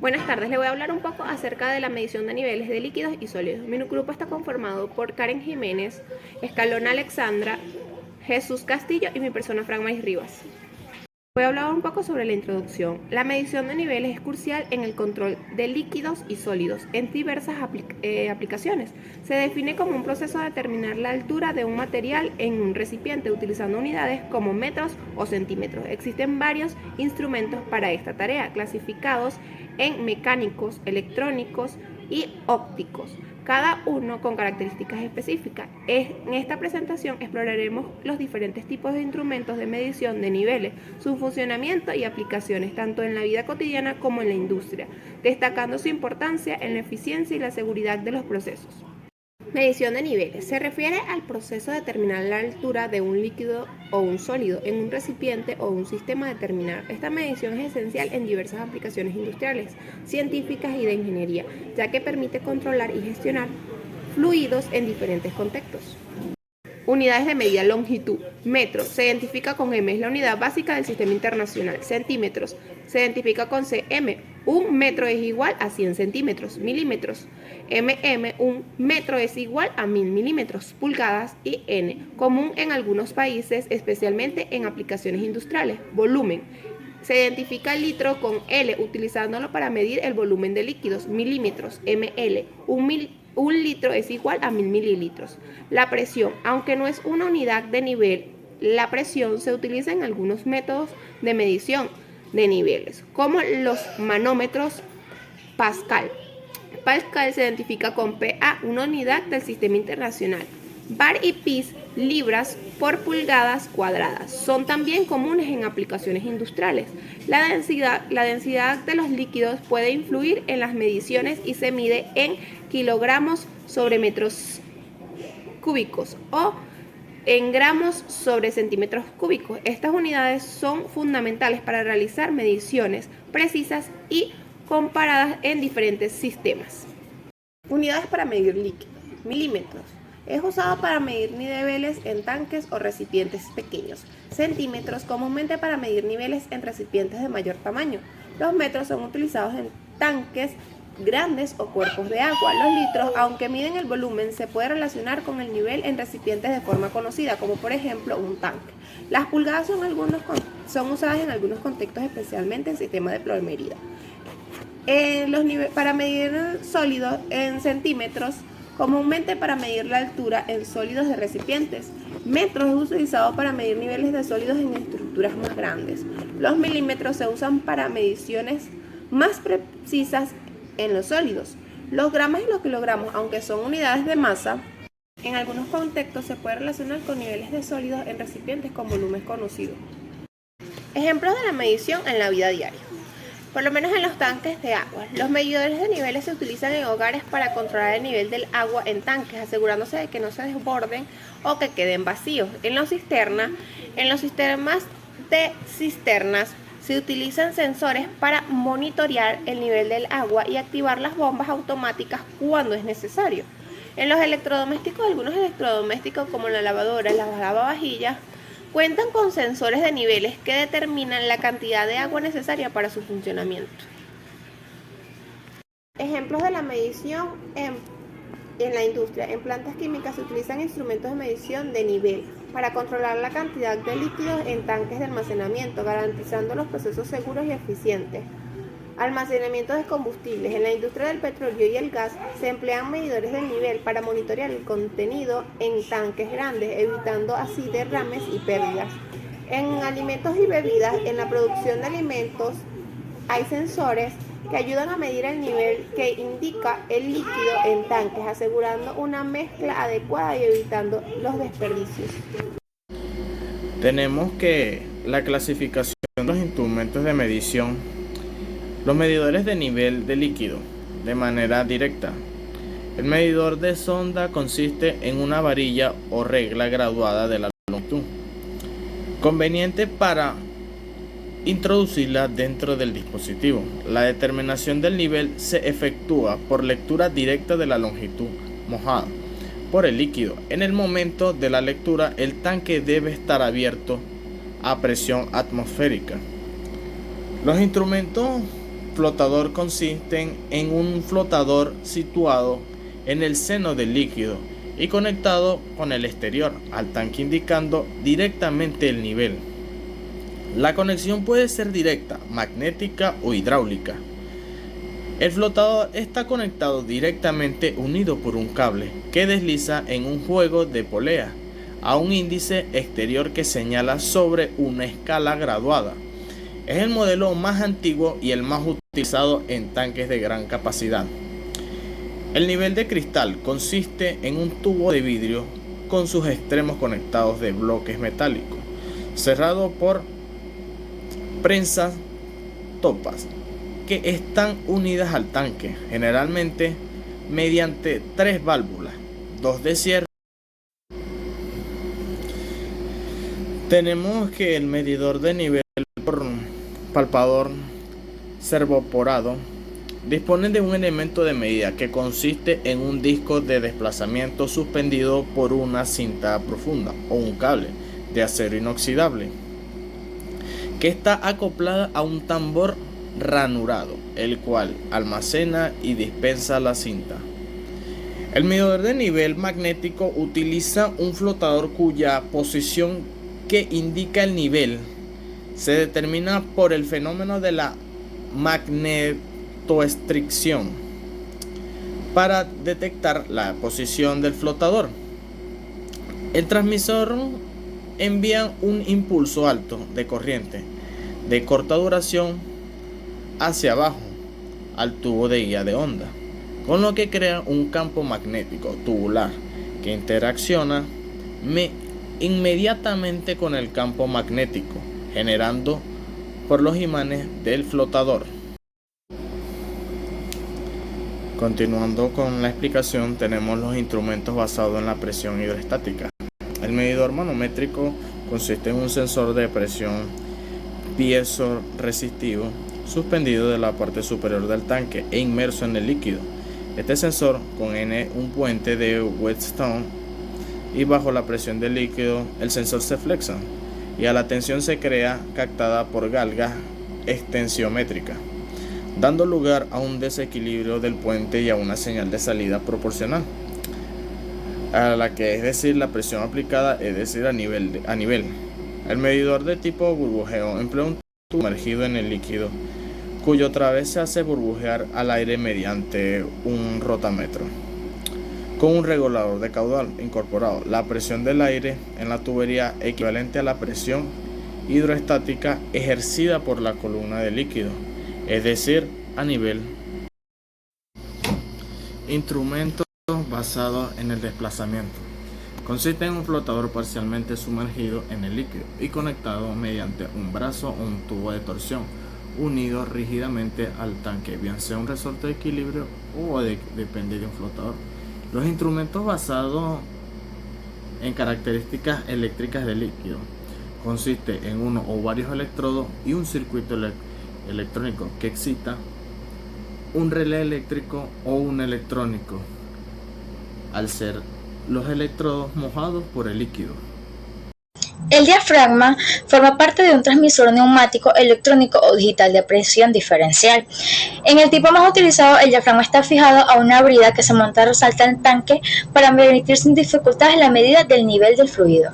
Buenas tardes, le voy a hablar un poco acerca de la medición de niveles de líquidos y sólidos. Mi grupo está conformado por Karen Jiménez, Escalona Alexandra, Jesús Castillo y mi persona Frank Maíz Rivas. Voy a hablar un poco sobre la introducción. La medición de niveles es crucial en el control de líquidos y sólidos en diversas aplicaciones. Se define como un proceso de determinar la altura de un material en un recipiente utilizando unidades como metros o centímetros. Existen varios instrumentos para esta tarea, clasificados en mecánicos, electrónicos y ópticos, cada uno con características específicas. En esta presentación exploraremos los diferentes tipos de instrumentos de medición de niveles, su funcionamiento y aplicaciones tanto en la vida cotidiana como en la industria, destacando su importancia en la eficiencia y la seguridad de los procesos. Medición de niveles. Se refiere al proceso de determinar la altura de un líquido o un sólido en un recipiente o un sistema determinado. Esta medición es esencial en diversas aplicaciones industriales, científicas y de ingeniería, ya que permite controlar y gestionar fluidos en diferentes contextos. Unidades de medida: longitud. Metro se identifica con M, es la unidad básica del sistema internacional. Centímetros se identifica con cm. Un metro es igual a 100 centímetros. Milímetros. Un metro es igual a 1000 milímetros. Pulgadas y N, común en algunos países, especialmente en aplicaciones industriales. Volumen. Se identifica el litro con L, utilizándolo para medir el volumen de líquidos. Milímetros. ml. Un litro es igual a 1000 mililitros. La presión, aunque no es una unidad de nivel, la presión se utiliza en algunos métodos de medición de niveles, como los manómetros Pascal. Pascal se identifica con PA, una unidad del sistema internacional. Bar y pis, libras por pulgadas cuadradas, son también comunes en aplicaciones industriales. La densidad de los líquidos puede influir en las mediciones y se mide en kilogramos sobre metros cúbicos o en gramos sobre centímetros cúbicos. Estas unidades son fundamentales para realizar mediciones precisas y comparadas en diferentes sistemas. Unidades para medir líquidos. Milímetros. Es usado para medir niveles en tanques o recipientes pequeños. Centímetros, comúnmente para medir niveles en recipientes de mayor tamaño. Los metros son utilizados en tanques grandes o cuerpos de agua. Los litros, aunque miden el volumen, se puede relacionar con el nivel en recipientes de forma conocida, como por ejemplo un tanque. Las pulgadas son usadas en algunos contextos, especialmente en sistemas de plomería. Para medir sólidos en centímetros, comúnmente para medir la altura en sólidos de recipientes. Metros es utilizado para medir niveles de sólidos en estructuras más grandes. Los milímetros se usan para mediciones más precisas en los sólidos. Los gramos y los kilogramos, aunque son unidades de masa, en algunos contextos se puede relacionar con niveles de sólidos en recipientes con volumen conocido. Ejemplos de la medición en la vida diaria. Por lo menos en los tanques de agua. Los medidores de niveles se utilizan en hogares para controlar el nivel del agua en tanques, asegurándose de que no se desborden o que queden vacíos. En los sistemas de cisternas se utilizan sensores para monitorear el nivel del agua y activar las bombas automáticas cuando es necesario. En los electrodomésticos, algunos electrodomésticos como la lavadora, las lavavajillas, cuentan con sensores de niveles que determinan la cantidad de agua necesaria para su funcionamiento. Ejemplos de la medición en la industria. En plantas químicas se utilizan instrumentos de medición de nivel para controlar la cantidad de líquidos en tanques de almacenamiento, garantizando los procesos seguros y eficientes. Almacenamiento de combustibles. En la industria del petróleo y el gas se emplean medidores de nivel para monitorear el contenido en tanques grandes, evitando así derrames y pérdidas. En alimentos y bebidas, en la producción de alimentos hay sensores que ayudan a medir el nivel que indica el líquido en tanques, asegurando una mezcla adecuada y evitando los desperdicios. Tenemos que la clasificación de los instrumentos de medición. Los medidores de nivel de líquido, de manera directa. El medidor de sonda consiste en una varilla o regla graduada de la longitud, conveniente para introducirla dentro del dispositivo. La determinación del nivel se efectúa por lectura directa de la longitud mojada por el líquido. En el momento de la lectura, el tanque debe estar abierto a presión atmosférica. Los instrumentos flotador consiste en un flotador situado en el seno del líquido y conectado con el exterior al tanque, indicando directamente el nivel. La conexión puede ser directa, magnética o hidráulica. El flotador está conectado directamente unido por un cable que desliza en un juego de polea a un índice exterior que señala sobre una escala graduada. Es el modelo más antiguo y el más utilizado en tanques de gran capacidad. El nivel de cristal consiste en un tubo de vidrio con sus extremos conectados de bloques metálicos, cerrado por prensas topas que están unidas al tanque, generalmente mediante 3 válvulas, 2 de cierre. Tenemos que el medidor de nivel por palpador servoporado dispone de un elemento de medida que consiste en un disco de desplazamiento suspendido por una cinta profunda o un cable de acero inoxidable que está acoplada a un tambor ranurado, el cual almacena y dispensa la cinta. El medidor de nivel magnético utiliza un flotador cuya posición que indica el nivel se determina por el fenómeno de la magnetostricción para detectar la posición del flotador. El transmisor envía un impulso alto de corriente de corta duración hacia abajo al tubo de guía de onda, con lo que crea un campo magnético tubular que interacciona inmediatamente con el campo magnético generando por los imanes del flotador. Continuando con la explicación, tenemos los instrumentos basados en la presión hidrostática. El medidor manométrico consiste en un sensor de presión piezo-resistivo suspendido de la parte superior del tanque e inmerso en el líquido. Este sensor contiene un puente de Wheatstone y bajo la presión del líquido el sensor se flexa y a la tensión se crea captada por galgas extensiométrica, dando lugar a un desequilibrio del puente y a una señal de salida proporcional a la que, es decir, la presión aplicada, es decir, a nivel. El medidor de tipo burbujeo emplea un tubo sumergido en el líquido, cuyo través se hace burbujear al aire mediante un rotámetro con un regulador de caudal incorporado. La presión del aire en la tubería equivalente a la presión hidroestática ejercida por la columna de líquido, es decir, a nivel. Instrumentos basados en el desplazamiento. Consiste en un flotador parcialmente sumergido en el líquido y conectado mediante un brazo o un tubo de torsión unido rígidamente al tanque, bien sea un resorte de equilibrio o depende de un flotador. Los instrumentos basados en características eléctricas del líquido consiste en uno o varios electrodos y un circuito electrónico que excita un relé eléctrico o un electrónico al ser los electrodos mojados por el líquido. El diafragma forma parte de un transmisor neumático, electrónico o digital de presión diferencial. En el tipo más utilizado, el diafragma está fijado a una brida que se monta o resalta en el tanque para permitir sin dificultades la medida del nivel del fluido.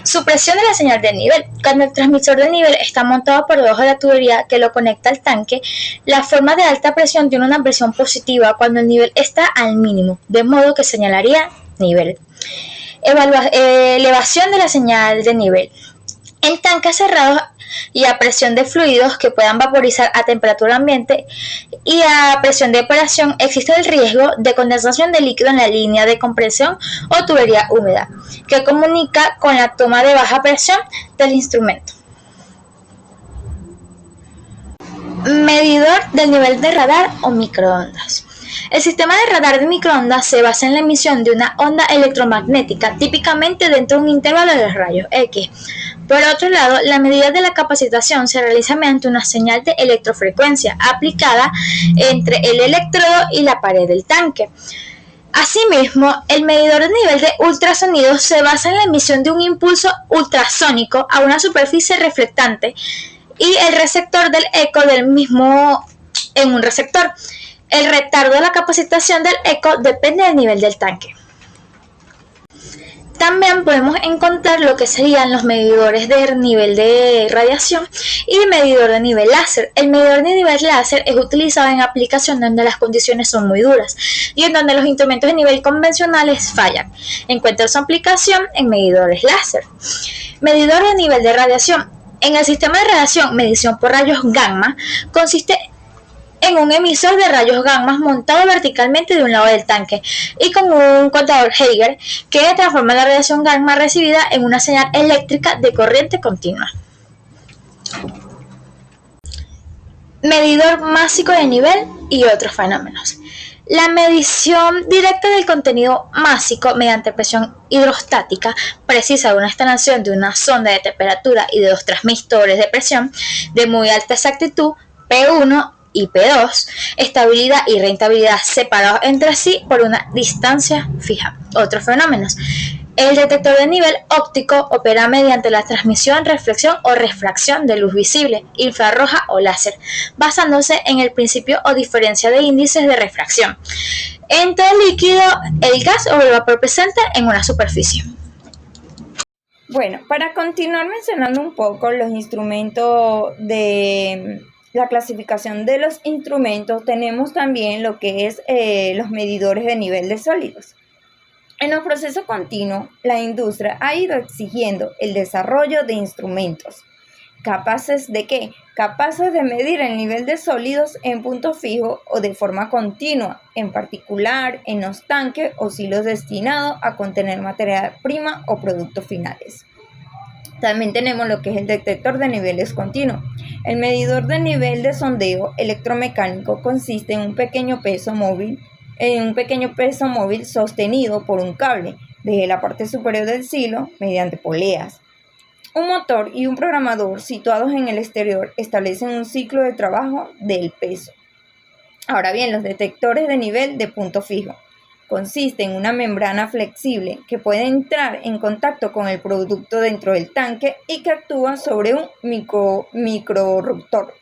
Supresión de la señal de nivel. Cuando el transmisor de nivel está montado por debajo de la tubería que lo conecta al tanque, la forma de alta presión tiene una presión positiva cuando el nivel está al mínimo, de modo que señalaría nivel. Elevación de la señal de nivel. En tanques cerrados y a presión de fluidos que puedan vaporizar a temperatura ambiente y a presión de operación existe el riesgo de condensación de líquido en la línea de compresión o tubería húmeda que comunica con la toma de baja presión del instrumento. Medidor del nivel de radar o microondas. El sistema de radar de microondas se basa en la emisión de una onda electromagnética, típicamente dentro de un intervalo de rayos X. Por otro lado, la medida de la capacitación se realiza mediante una señal de electrofrecuencia aplicada entre el electrodo y la pared del tanque. Asimismo, el medidor de nivel de ultrasonido se basa en la emisión de un impulso ultrasónico a una superficie reflectante y el receptor del eco del mismo en un receptor. El retardo de la capacitación del eco depende del nivel del tanque. También podemos encontrar lo que serían los medidores de nivel de radiación y el medidor de nivel láser. El medidor de nivel láser es utilizado en aplicaciones donde las condiciones son muy duras y en donde los instrumentos de nivel convencionales fallan. Encuentra su aplicación en medidores láser. Medidor de nivel de radiación. En el sistema de radiación, medición por rayos gamma consiste en un emisor de rayos gamma montado verticalmente de un lado del tanque y con un contador Geiger que transforma la radiación gamma recibida en una señal eléctrica de corriente continua. Medidor másico de nivel y otros fenómenos. La medición directa del contenido másico mediante presión hidrostática precisa de una instalación de una sonda de temperatura y de dos transmisores de presión de muy alta exactitud P1 y P2, estabilidad y rentabilidad separados entre sí por una distancia fija. Otros fenómenos. El detector de nivel óptico opera mediante la transmisión, reflexión o refracción de luz visible, infrarroja o láser, basándose en el principio o diferencia de índices de refracción entre el líquido, el gas o el vapor presente en una superficie. Bueno, para continuar mencionando un poco los instrumentos de la clasificación de los instrumentos, tenemos también lo que es los medidores de nivel de sólidos. En el proceso continuo, la industria ha ido exigiendo el desarrollo de instrumentos. ¿Capaces de qué? Capaces de medir el nivel de sólidos en punto fijo o de forma continua, en particular en los tanques o silos destinados a contener materia prima o productos finales. También tenemos lo que es el detector de niveles continuo. El medidor de nivel de sondeo electromecánico consiste en un pequeño peso móvil sostenido por un cable desde la parte superior del silo mediante poleas. Un motor y un programador situados en el exterior establecen un ciclo de trabajo del peso. Ahora bien, los detectores de nivel de punto fijo consiste en una membrana flexible que puede entrar en contacto con el producto dentro del tanque y que actúa sobre un microruptor.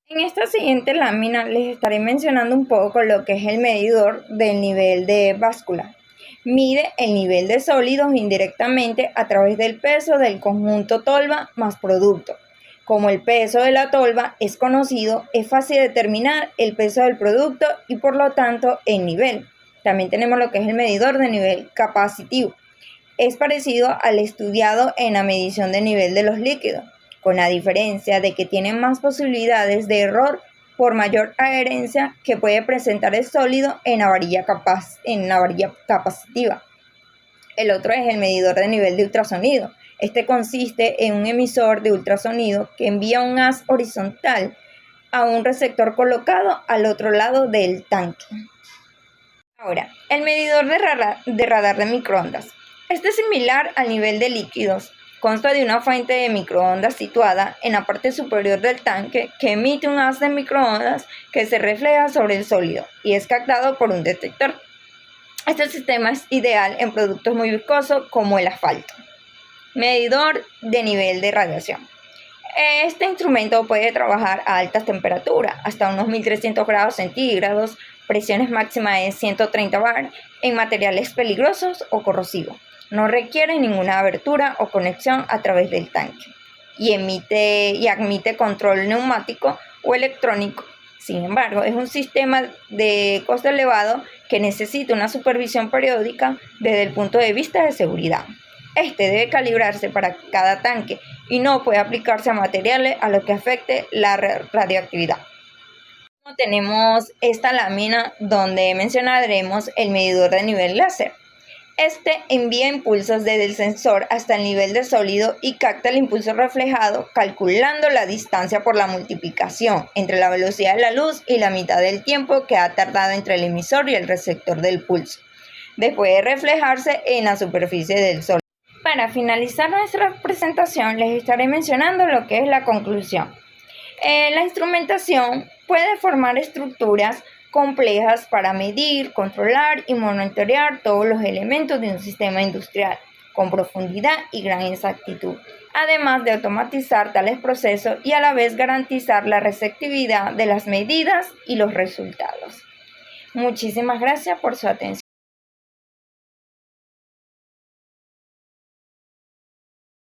En esta siguiente lámina les estaré mencionando un poco lo que es el medidor del nivel de báscula. Mide el nivel de sólidos indirectamente a través del peso del conjunto tolva más producto. Como el peso de la tolva es conocido, es fácil determinar el peso del producto y por lo tanto el nivel. También tenemos lo que es el medidor de nivel capacitivo. Es parecido al estudiado en la medición de nivel de los líquidos, con la diferencia de que tiene más posibilidades de error por mayor adherencia que puede presentar el sólido en la varilla capacitiva. El otro es el medidor de nivel de ultrasonido. Este consiste en un emisor de ultrasonido que envía un haz horizontal a un receptor colocado al otro lado del tanque. Ahora, el medidor de radar de microondas. Este es similar al nivel de líquidos. Consta de una fuente de microondas situada en la parte superior del tanque que emite un haz de microondas que se refleja sobre el sólido y es captado por un detector. Este sistema es ideal en productos muy viscosos como el asfalto. Medidor de nivel de radiación. Este instrumento puede trabajar a altas temperaturas, hasta unos 1300 grados centígrados, presiones máximas de 130 bar, en materiales peligrosos o corrosivos. No requiere ninguna abertura o conexión a través del tanque y admite control neumático o electrónico. Sin embargo, es un sistema de costo elevado que necesita una supervisión periódica desde el punto de vista de seguridad. Este debe calibrarse para cada tanque y no puede aplicarse a materiales a los que afecte la radioactividad. Tenemos esta lámina donde mencionaremos el medidor de nivel láser. Este envía impulsos desde el sensor hasta el nivel de sólido y capta el impulso reflejado calculando la distancia por la multiplicación entre la velocidad de la luz y la mitad del tiempo que ha tardado entre el emisor y el receptor del pulso, después de reflejarse en la superficie del sólido. Para finalizar nuestra presentación les estaré mencionando lo que es la conclusión. La instrumentación puede formar estructuras complejas para medir, controlar y monitorear todos los elementos de un sistema industrial. con profundidad y gran exactitud, además de automatizar tales procesos y a la vez garantizar la receptividad de las medidas y los resultados. Muchísimas gracias por su atención.